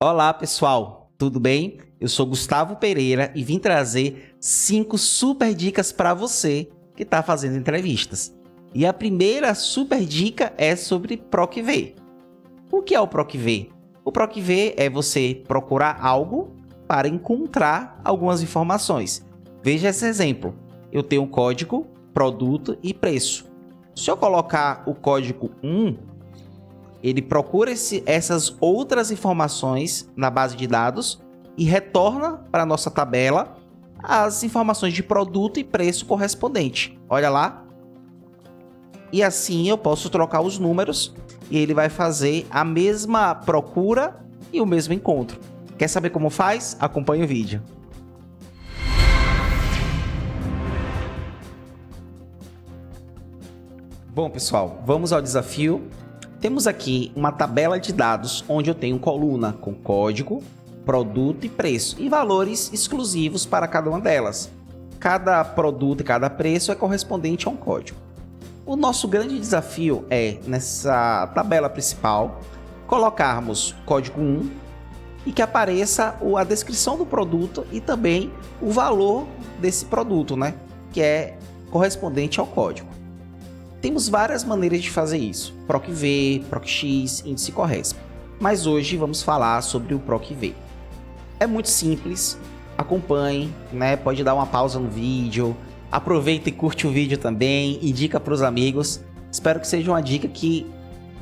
Olá pessoal, tudo bem? Eu sou Gustavo Pereira e vim trazer 5 super dicas para você que está fazendo entrevistas. E a primeira super dica é sobre ProcV. O que é o ProcV? O ProcV é você procurar algo para encontrar algumas informações. Veja esse exemplo. Eu tenho um código, produto e preço. Se eu colocar o código 1, ele procura essas outras informações na base de dados e retorna para a nossa tabela as informações de produto e preço correspondente. Olha lá. E assim eu posso trocar os números e ele vai fazer a mesma procura e o mesmo encontro. Quer saber como faz? Acompanhe o vídeo. Bom, pessoal, vamos ao desafio. Temos aqui uma tabela de dados onde eu tenho coluna com código, produto e preço e valores exclusivos para cada uma delas. Cada produto e cada preço é correspondente a um código. O nosso grande desafio é, nessa tabela principal, colocarmos código 1 e que apareça a descrição do produto e também o valor desse produto, né? Que é correspondente ao código. Temos várias maneiras de fazer isso, ProcV, ProcX, índice Corresp. Mas hoje vamos falar sobre o ProcV. É muito simples, acompanhe, né? Pode dar uma pausa no vídeo, aproveita e curte o vídeo também, indica para os amigos. Espero que seja uma dica que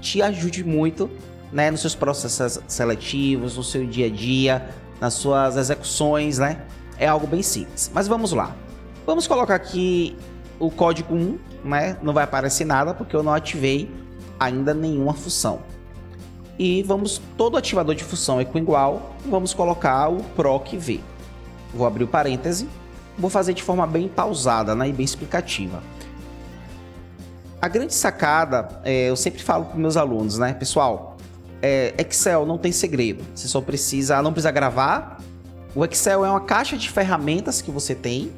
te ajude muito, né? Nos seus processos seletivos, no seu dia a dia, nas suas execuções, né? É algo bem simples, mas vamos lá. Vamos colocar aqui o código 1, né? Não vai aparecer nada porque eu não ativei ainda nenhuma função. E todo ativador de função é com igual, vamos colocar o ProcV. Vou abrir o parêntese, vou fazer de forma bem pausada, né? E bem explicativa. A grande sacada, eu sempre falo para meus alunos, né? Pessoal, Excel não tem segredo, você só não precisa gravar. O Excel é uma caixa de ferramentas que você tem.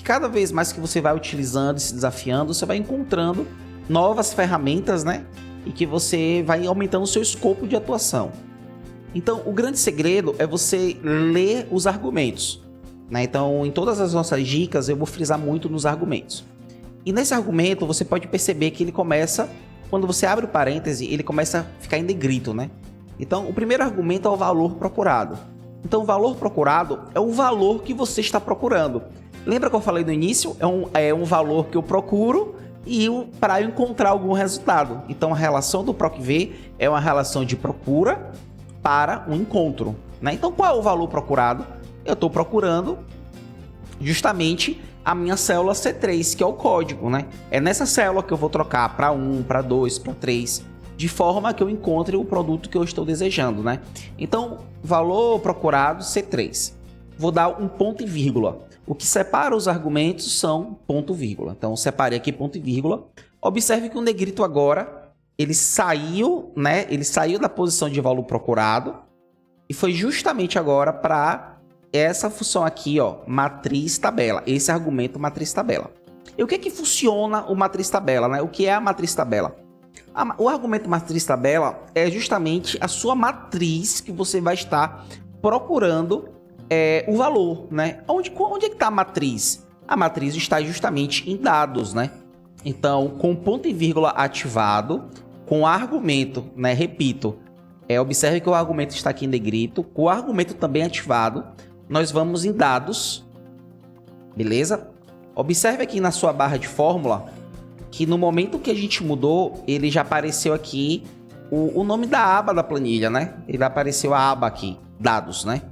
Cada vez mais que você vai utilizando e se desafiando, você vai encontrando novas ferramentas, né? E que você vai aumentando o seu escopo de atuação. Então, o grande segredo é você ler os argumentos, né? Então, em todas as nossas dicas, eu vou frisar muito nos argumentos. E nesse argumento, você pode perceber que ele começa, quando você abre o parêntese, ele começa a ficar em negrito, né? Então, o primeiro argumento é o valor procurado. Então, o valor procurado é o valor que você está procurando. Lembra que eu falei no início? É um valor que eu procuro e para eu encontrar algum resultado. Então, a relação do ProcV é uma relação de procura para um encontro, né? Então, qual é o valor procurado? Eu estou procurando justamente a minha célula C3, que é o código, né? É nessa célula que eu vou trocar para 1, para 2, para 3, de forma que eu encontre o produto que eu estou desejando, né? Então, valor procurado C3. Vou dar um ponto e vírgula. O que separa os argumentos são ponto e vírgula. Então, separei aqui ponto e vírgula. Observe que o negrito agora, ele saiu, né? Ele saiu da posição de valor procurado e foi justamente agora para essa função aqui, ó, matriz tabela. Esse argumento matriz tabela. E o que que funciona o matriz tabela, né? O que é a matriz tabela? O argumento matriz tabela é justamente a sua matriz que você vai estar procurando o valor, né? Onde é que está a matriz? A matriz está justamente em dados, né? Então, com ponto e vírgula ativado, com argumento, né? Repito, observe que o argumento está aqui em negrito, com o argumento também ativado, nós vamos em dados, beleza? Observe aqui na sua barra de fórmula que no momento que a gente mudou, ele já apareceu aqui o nome da aba da planilha, né? Ele apareceu a aba aqui, dados, né?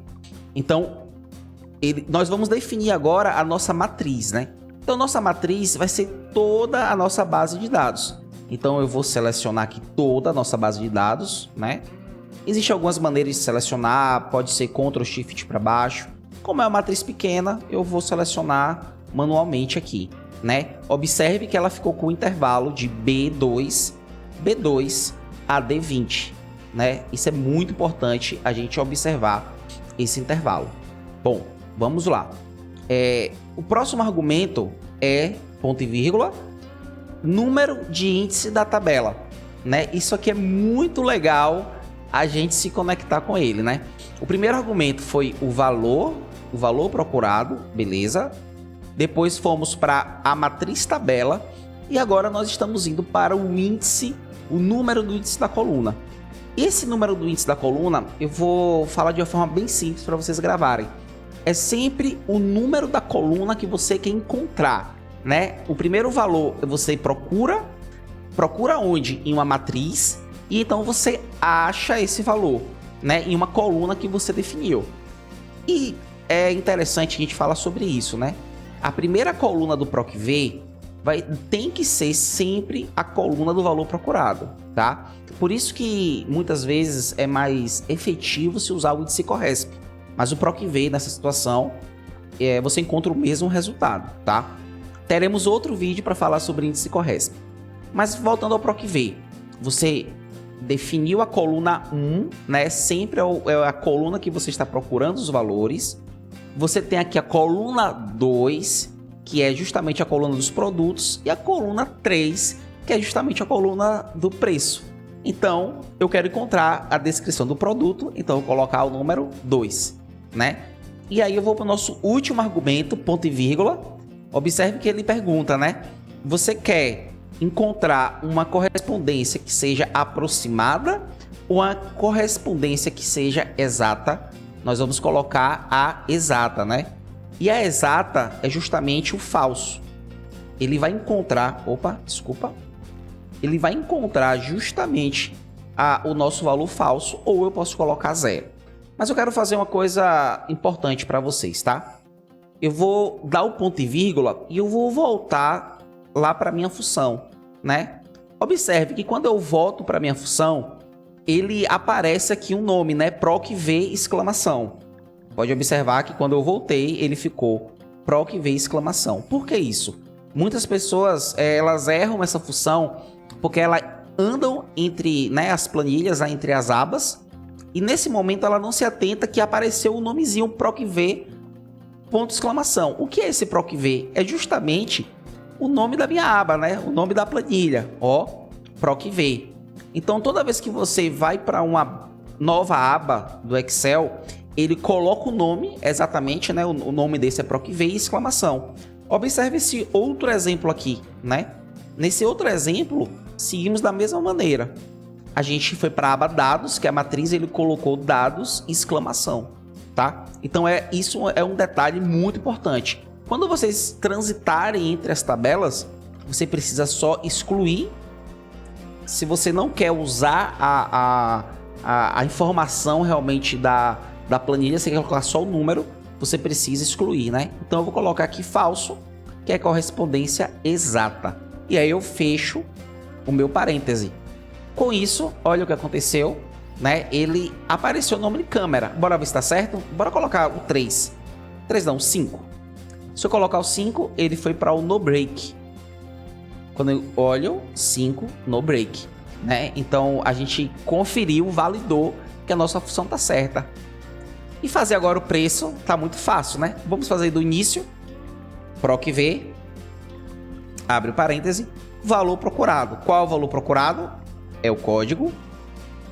Então, nós vamos definir agora a nossa matriz, né? Então, nossa matriz vai ser toda a nossa base de dados. Então, eu vou selecionar aqui toda a nossa base de dados, né? Existem algumas maneiras de selecionar, pode ser Ctrl Shift para baixo. Como é uma matriz pequena, eu vou selecionar manualmente aqui, né? Observe que ela ficou com o intervalo de B2 a D20, né? Isso é muito importante a gente observar esse intervalo. Bom, vamos lá. O próximo argumento é ponto e vírgula, número de índice da tabela, né? Isso aqui é muito legal a gente se conectar com ele, né? O primeiro argumento foi o valor procurado, beleza? Depois fomos para a matriz tabela e agora nós estamos indo para o índice, o número do índice da coluna. Esse número do índice da coluna eu vou falar de uma forma bem simples para vocês gravarem. É sempre o número da coluna que você quer encontrar, né? O primeiro valor você procura onde? Em uma matriz, e então você acha esse valor, né? Em uma coluna que você definiu. E é interessante a gente falar sobre isso, né? A primeira coluna do PROC-V tem que ser sempre a coluna do valor procurado, tá? Por isso que muitas vezes é mais efetivo se usar o índice CORRESP. Mas o PROC-V nessa situação, você encontra o mesmo resultado, tá? Teremos outro vídeo para falar sobre índice CORRESP. Mas voltando ao PROC-V, você definiu a coluna 1, né? Sempre é a coluna que você está procurando os valores. Você tem aqui a coluna 2, que é justamente a coluna dos produtos, e a coluna 3, que é justamente a coluna do preço. Então, eu quero encontrar a descrição do produto, então eu vou colocar o número 2, né? E aí eu vou para o nosso último argumento, ponto e vírgula. Observe que ele pergunta, né? Você quer encontrar uma correspondência que seja aproximada ou uma correspondência que seja exata? Nós vamos colocar a exata, né? E a exata é justamente o falso. Ele vai encontrar... Ele vai encontrar justamente o nosso valor falso, ou eu posso colocar 0. Mas eu quero fazer uma coisa importante para vocês, tá? Eu vou dar o ponto e vírgula e eu vou voltar lá para minha função, né? Observe que quando eu volto para minha função, ele aparece aqui um nome, né? PROC-V exclamação. Pode observar que quando eu voltei, ele ficou PROC-V exclamação. Por que isso? Muitas pessoas, elas erram essa função porque elas andam entre, né, as planilhas, entre as abas, e nesse momento ela não se atenta que apareceu o nomezinho PROC-V ponto exclamação. O que é esse PROC-V? É justamente o nome da minha aba, né? O nome da planilha, ó, PROC-V. Então, toda vez que você vai para uma nova aba do Excel, ele coloca o nome, exatamente, né? O nome desse é PROC-V e exclamação. Observe esse outro exemplo aqui, né? Nesse outro exemplo, seguimos da mesma maneira. A gente foi para a aba dados, que é a matriz, ele colocou dados, exclamação, tá? Então, isso é um detalhe muito importante. Quando vocês transitarem entre as tabelas, você precisa só excluir. Se você não quer usar a informação realmente da planilha, você quer colocar só o número, você precisa excluir, né? Então eu vou colocar aqui falso, que é correspondência exata. E aí eu fecho o meu parêntese. Com isso, olha o que aconteceu, né? Ele apareceu o nome de câmera. Bora ver se tá certo? Bora colocar o 3. 3 não, 5. Se eu colocar o 5, ele foi para o no break. Quando eu olho, 5 no break, né? Então a gente conferiu, validou que a nossa função tá certa. E fazer agora o preço tá muito fácil, né? Vamos fazer do início. PROC-V, abre o parêntese, valor procurado. Qual é o valor procurado? É o código,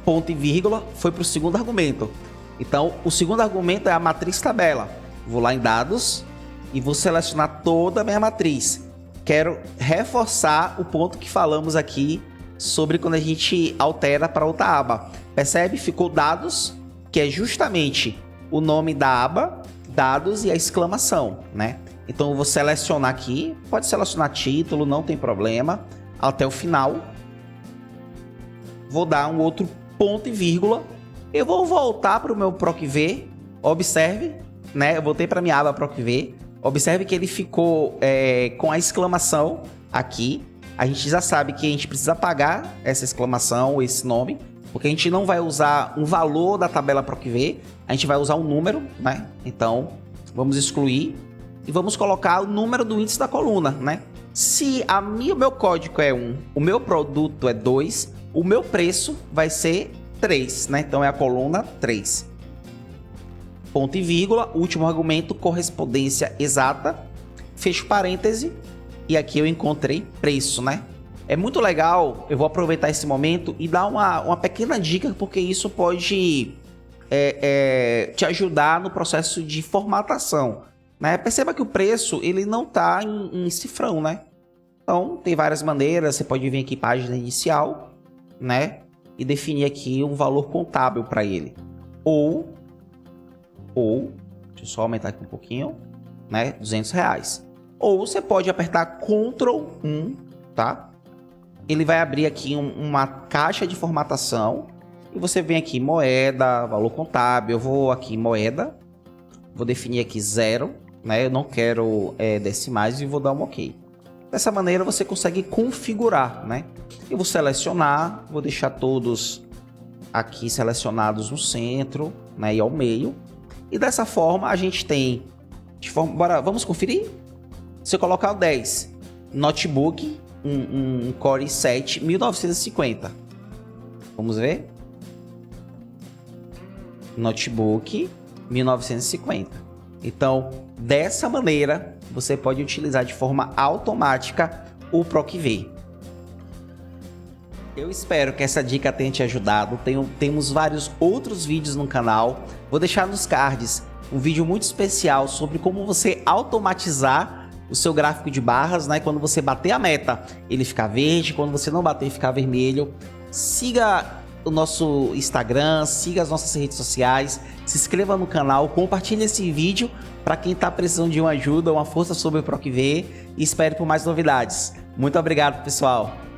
ponto e vírgula, foi para o segundo argumento. Então, o segundo argumento é a matriz tabela. Vou lá em dados e vou selecionar toda a minha matriz. Quero reforçar o ponto que falamos aqui sobre quando a gente altera para outra aba. Percebe? Ficou dados, que é justamente o nome da aba, dados e a exclamação, né? Então eu vou selecionar aqui, pode selecionar título, não tem problema, até o final. Vou dar um outro ponto e vírgula. Eu vou voltar para o meu PROC-V, observe, né? Eu voltei para minha aba PROC-V. Observe que ele ficou com a exclamação aqui. A gente já sabe que a gente precisa apagar essa exclamação, esse nome, porque a gente não vai usar um valor da tabela PROC-V, a gente vai usar um número, né? Então, vamos excluir e vamos colocar o número do índice da coluna, né? Se o meu código é 1, o meu produto é 2, o meu preço vai ser 3, né? Então, é a coluna 3. Ponto e vírgula, último argumento, correspondência exata, fecho parêntese, e aqui eu encontrei preço, né? É muito legal, eu vou aproveitar esse momento e dar uma pequena dica, porque isso pode te ajudar no processo de formatação, né? Perceba que o preço ele não está em cifrão, né? Então tem várias maneiras, você pode vir aqui página inicial, né? E definir aqui um valor contábil para ele. Ou, deixa eu só aumentar aqui um pouquinho, né? R$200. Ou você pode apertar Ctrl 1, tá? Ele vai abrir aqui uma caixa de formatação e você vem aqui moeda, valor contábil. Eu vou aqui moeda, vou definir aqui 0, né? Eu não quero decimais e vou dar um OK. Dessa maneira você consegue configurar, né? Eu vou selecionar, vou deixar todos aqui selecionados no centro, né? E ao meio. E dessa forma a gente tem, vamos conferir? Se eu colocar o 10, notebook, um Core i7 1950. Vamos ver? Notebook 1950. Então, dessa maneira, você pode utilizar de forma automática o PROC-V. Eu espero que essa dica tenha te ajudado. Temos vários outros vídeos no canal. Vou deixar nos cards um vídeo muito especial sobre como você automatizar o seu gráfico de barras, né? Quando você bater a meta, ele fica verde. Quando você não bater, fica vermelho. Siga o nosso Instagram, siga as nossas redes sociais, se inscreva no canal, compartilhe esse vídeo para quem está precisando de uma ajuda, uma força sobre o PROC-V e espere por mais novidades. Muito obrigado, pessoal!